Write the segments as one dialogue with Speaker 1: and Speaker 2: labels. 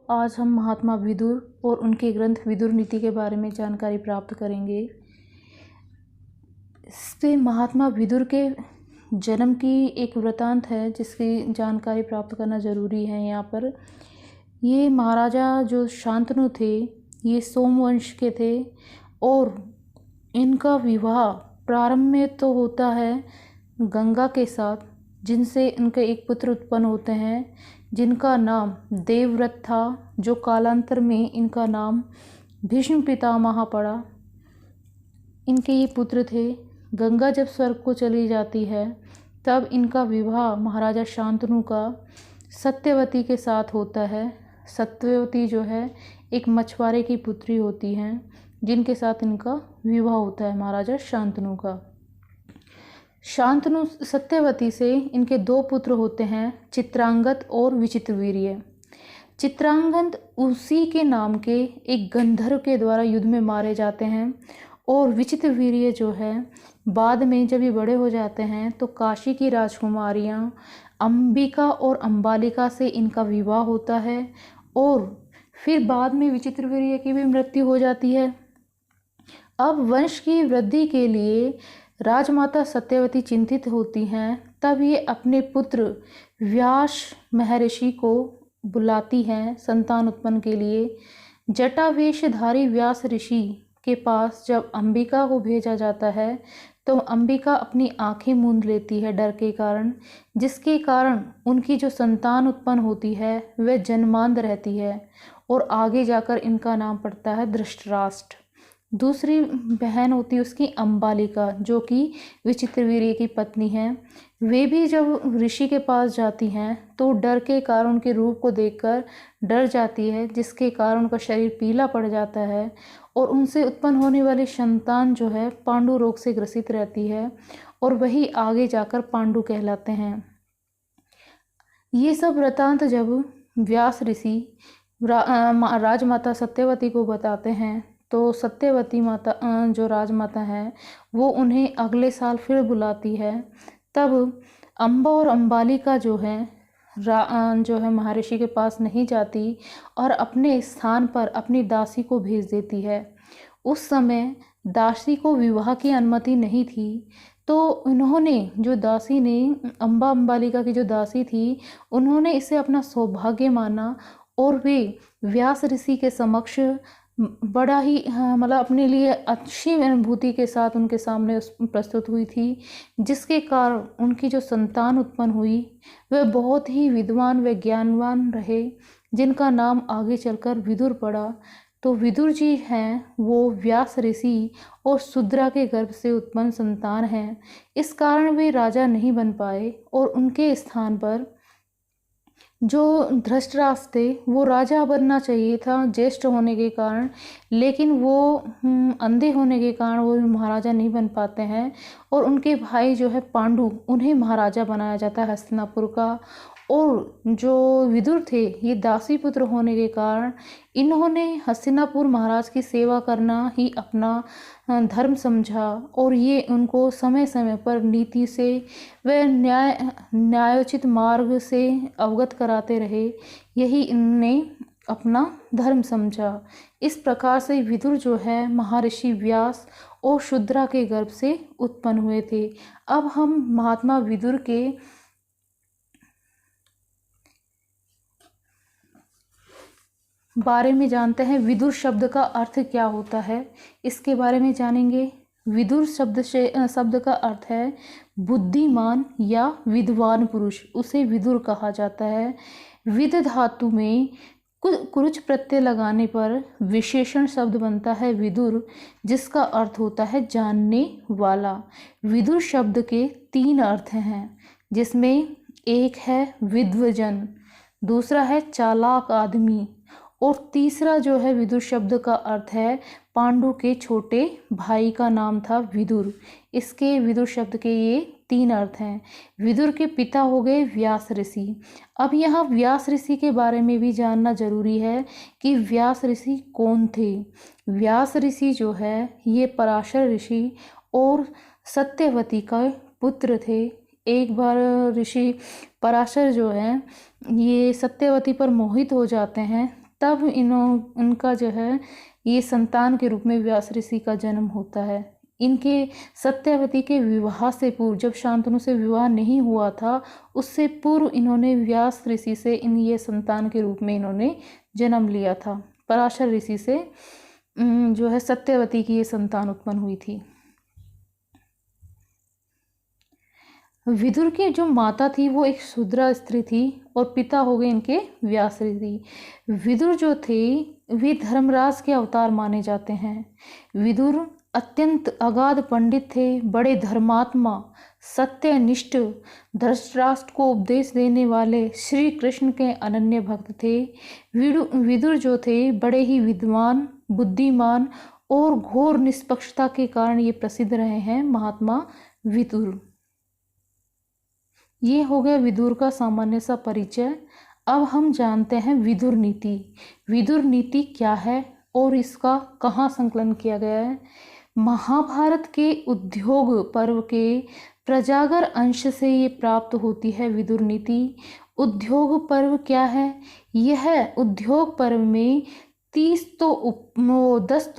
Speaker 1: आज हम महात्मा विदुर और उनके ग्रंथ विदुर नीति के बारे में जानकारी प्राप्त करेंगे। इससे महात्मा विदुर के जन्म की एक वृतांत है जिसकी जानकारी प्राप्त करना ज़रूरी है। यहाँ पर ये महाराजा जो शांतनु थे ये सोमवंश के थे और इनका विवाह प्रारंभ में तो होता है गंगा के साथ, जिनसे इनके एक पुत्र उत्पन्न होते हैं जिनका नाम देवव्रत था, जो कालांतर में इनका नाम भीष्म पितामह पड़ा। इनके ये पुत्र थे। गंगा जब स्वर्ग को चली जाती है तब इनका विवाह महाराजा शांतनु का सत्यवती के साथ होता है। सत्यवती जो है एक मछुआरे की पुत्री होती हैं जिनके साथ इनका विवाह होता है महाराजा शांतनु का। शांतनु सत्यवती से इनके दो पुत्र होते हैं, चित्रांगद और विचित्रवीर्य। चित्रांगद उसी के नाम के एक गंधर्व के द्वारा युद्ध में मारे जाते हैं और विचित्रवीर्य जो है बाद में जब ये बड़े हो जाते हैं तो काशी की राजकुमारियाँ अंबिका और अंबालिका से इनका विवाह होता है और फिर बाद में विचित्रवीर्य की भी मृत्यु हो जाती है। अब वंश की वृद्धि के लिए राजमाता सत्यवती चिंतित होती हैं। तब ये अपने पुत्र व्यास महर्षि को बुलाती हैं संतान उत्पन्न के लिए। जटावेशधारी व्यास ऋषि के पास जब अंबिका को भेजा जाता है तो अंबिका अपनी आंखें मूंद लेती है डर के कारण, जिसके कारण उनकी जो संतान उत्पन्न होती है वह जन्मांध रहती है और आगे जाकर इनका नाम पड़ता है धृतराष्ट्र। दूसरी बहन होती है उसकी अंबालिका, जो कि विचित्रवीर्य की पत्नी है। वे भी जब ऋषि के पास जाती हैं तो डर के कारण उनके रूप को देखकर डर जाती है, जिसके कारण उनका शरीर पीला पड़ जाता है और उनसे उत्पन्न होने वाली संतान जो है पांडु रोग से ग्रसित रहती है और वही आगे जाकर पांडु कहलाते हैं। ये सब वृतांत जब व्यास ऋषि राजमाता सत्यवती को बताते हैं तो सत्यवती माता जो राजमाता है वो उन्हें अगले साल फिर बुलाती है। तब अंबा और अंबालिका जो है महर्षि के पास नहीं जाती और अपने स्थान पर अपनी दासी को भेज देती है। उस समय दासी को विवाह की अनुमति नहीं थी, तो उन्होंने जो दासी ने अंबालिका की जो दासी थी उन्होंने इसे अपना सौभाग्य माना और वे व्यास ऋषि के समक्ष बड़ा ही मतलब अपने लिए अच्छी अनुभूति के साथ उनके सामने प्रस्तुत हुई थी, जिसके कारण उनकी जो संतान उत्पन्न हुई वह बहुत ही विद्वान व ज्ञानवान रहे, जिनका नाम आगे चलकर विदुर पड़ा। तो विदुर जी हैं वो व्यास ऋषि और शूद्रा के गर्भ से उत्पन्न संतान हैं। इस कारण वे राजा नहीं बन पाए और उनके स्थान पर जो धृतराष्ट्र थे वो राजा बनना चाहिए था ज्येष्ठ होने के कारण, लेकिन वो अंधे होने के कारण वो महाराजा नहीं बन पाते हैं और उनके भाई जो है पांडु उन्हें महाराजा बनाया जाता है हस्तिनापुर का। और जो विदुर थे ये दासी पुत्र होने के कारण इन्होंने हस्तिनापुर महाराज की सेवा करना ही अपना धर्म समझा और ये उनको समय समय पर नीति से व न्यायोचित मार्ग से अवगत कराते रहे। यही इनने अपना धर्म समझा। इस प्रकार से विदुर जो है महर्षि व्यास और शूद्रा के गर्भ से उत्पन्न हुए थे। अब हम महात्मा विदुर के बारे में जानते हैं। विदुर शब्द का अर्थ क्या होता है इसके बारे में जानेंगे। विदुर शब्द का अर्थ है बुद्धिमान या विद्वान पुरुष, उसे विदुर कहा जाता है। विद धातु में कुरुच प्रत्यय लगाने पर विशेषण शब्द बनता है विदुर, जिसका अर्थ होता है जानने वाला। विदुर शब्द के 3 अर्थ हैं, जिसमें एक है विद्वजन, दूसरा है चालाक आदमी और तीसरा जो है विदुर शब्द का अर्थ है पांडु के छोटे भाई का नाम था विदुर। इसके विदुर शब्द के ये 3 अर्थ हैं। विदुर के पिता हो गए व्यास ऋषि। अब यहाँ व्यास ऋषि के बारे में भी जानना जरूरी है कि व्यास ऋषि कौन थे। व्यास ऋषि जो है ये पराशर ऋषि और सत्यवती का पुत्र थे। एक बार ऋषि पराशर जो है ये सत्यवती पर मोहित हो जाते हैं, तब उनका जो है ये संतान के रूप में व्यास ऋषि का जन्म होता है। इनके सत्यवती के विवाह से पूर्व, जब शांतनु से विवाह नहीं हुआ था, उससे पूर्व इन्होंने व्यास ऋषि से ये संतान के रूप में इन्होंने जन्म लिया था। पराशर ऋषि से जो है सत्यवती की ये संतान उत्पन्न हुई थी। विदुर की जो माता थी वो एक शूद्रा स्त्री थी और पिता हो गए इनके व्यास ऋषि। विदुर जो थे वे धर्मराज के अवतार माने जाते हैं। विदुर अत्यंत अगाध पंडित थे, बड़े धर्मात्मा, सत्यनिष्ठ, धृतराष्ट्र को उपदेश देने वाले श्री कृष्ण के अनन्य भक्त थे। विदुर जो थे बड़े ही विद्वान, बुद्धिमान और घोर निष्पक्षता के कारण ये प्रसिद्ध रहे हैं महात्मा विदुर। ये हो गया विदुर का सामान्य सा परिचय। अब हम जानते हैं विदुर नीति। विदुर नीति क्या है और इसका कहाँ संकलन किया गया है। महाभारत के उद्योग पर्व के प्रजागर अंश से ये प्राप्त होती है विदुर नीति। उद्योग पर्व क्या है? यह उद्योग पर्व में 10 तो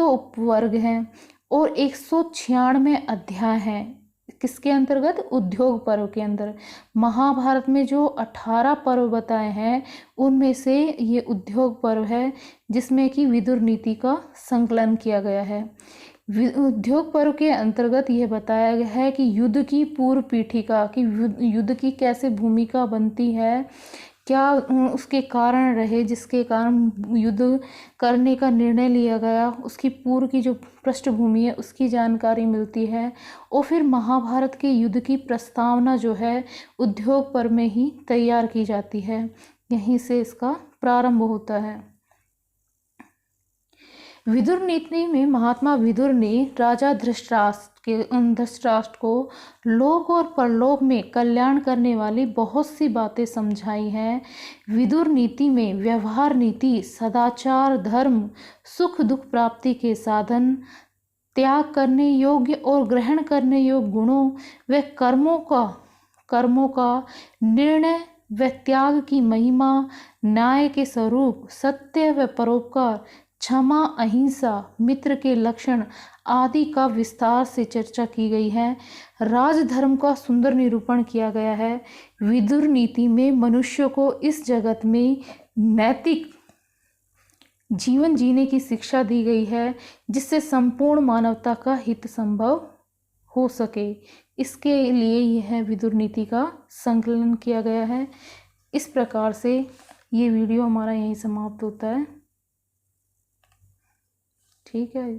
Speaker 1: उपवर्ग हैं और 196 अध्याय हैं। किसके अंतर्गत? उद्योग पर्व के अंदर। महाभारत में जो 18 पर्व बताए हैं उनमें से ये उद्योग पर्व है जिसमें कि विदुर नीति का संकलन किया गया है। उद्योग पर्व के अंतर्गत यह बताया गया है कि युद्ध की पूर्व पीठिका, कि युद्ध की कैसे भूमिका बनती है, क्या उसके कारण रहे जिसके कारण युद्ध करने का निर्णय लिया गया, उसकी पूर्व की जो पृष्ठभूमि है उसकी जानकारी मिलती है। और फिर महाभारत के युद्ध की प्रस्तावना जो है उद्योग पर्व में ही तैयार की जाती है। यहीं से इसका प्रारंभ होता है। विदुर नीति में महात्मा विदुर ने राजा धृतराष्ट्र को लोक और परलोक में कल्याण करने वाली बहुत सी बातें समझाई हैं। विदुर नीति में व्यवहार नीति, सदाचार, धर्म, सुख दुख प्राप्ति के साधन, त्याग करने योग्य और ग्रहण करने योग्य गुणों व कर्मों का निर्णय व त्याग की महिमा, न्याय के स्वरूप, सत्य व परोपकार, क्षमा, अहिंसा, मित्र के लक्षण आदि का विस्तार से चर्चा की गई है। राजधर्म का सुंदर निरूपण किया गया है। विदुर नीति में मनुष्य को इस जगत में नैतिक जीवन जीने की शिक्षा दी गई है जिससे संपूर्ण मानवता का हित संभव हो सके। इसके लिए यह विदुर नीति का संकलन किया गया है। इस प्रकार से ये वीडियो हमारा यहीं समाप्त होता है। ठीक है।